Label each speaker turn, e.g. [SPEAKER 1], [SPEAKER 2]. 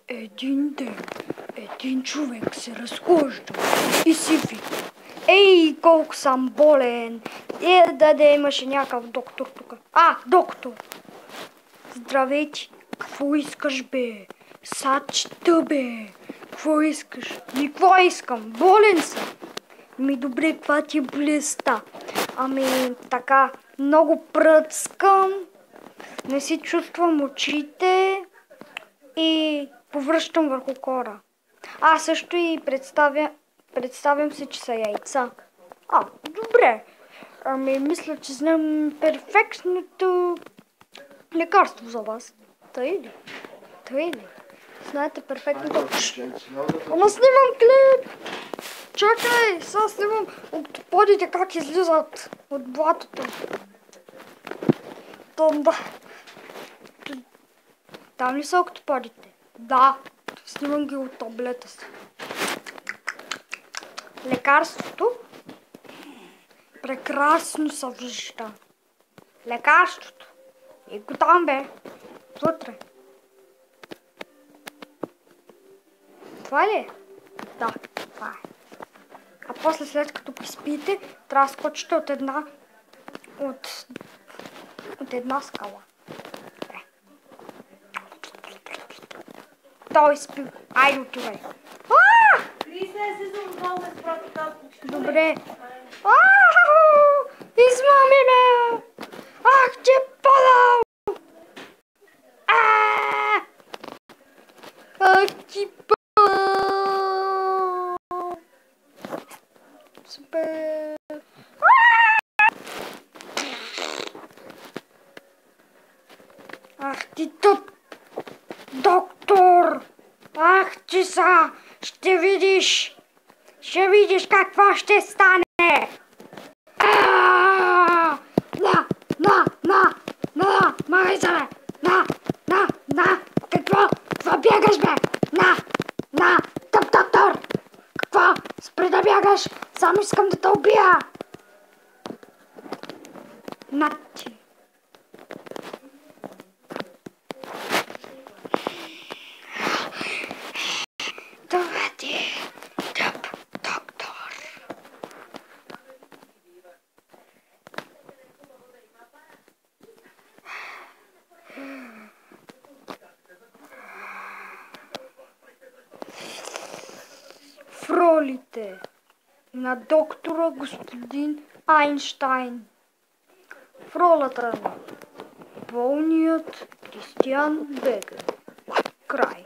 [SPEAKER 1] Един ден един човек се разхожда и си вика: ей, колко съм болен! Имаше някакъв доктор тук. Доктор! Здравейте! Какво искаш, бе? Сачета, бе! Какво искаш? Какво искам? Болен съм! Добре, каква ти е болестта? Така, много пръцкам, не си чувствам очите и повръщам върху кора. Също и представям се, че са яйца. Добре. Мисля, че знам перфектното лекарство за вас. Тъй ли? Знаете перфектното... Снимам клип! Чакай, сега снимам октоподите как излизат от блатото. Там ли са октоподите? Да, снимам ги от таблета си. Лекарството прекрасно се вижда. Лекарството и го там, бе. Вътре. Това ли е? Да, това е. После, след като приспите, трябва да скочите от една скала. Той спи. Айде, отивай. Добре. Измами ме! Ти падал! Ти падал! Супер! Ти тъп! Доктор! Ти са! Ще видиш! Какво ще стане! Махай се, бе! Какво бягаш, бе? Тъп доктор! Какво? Спри да бягаш! Само искам да те убия! Ти! Това ти е тъп доктор. Фролите на доктора господин Айнщайн. Фролата на болният Кристиан Бегер. Край.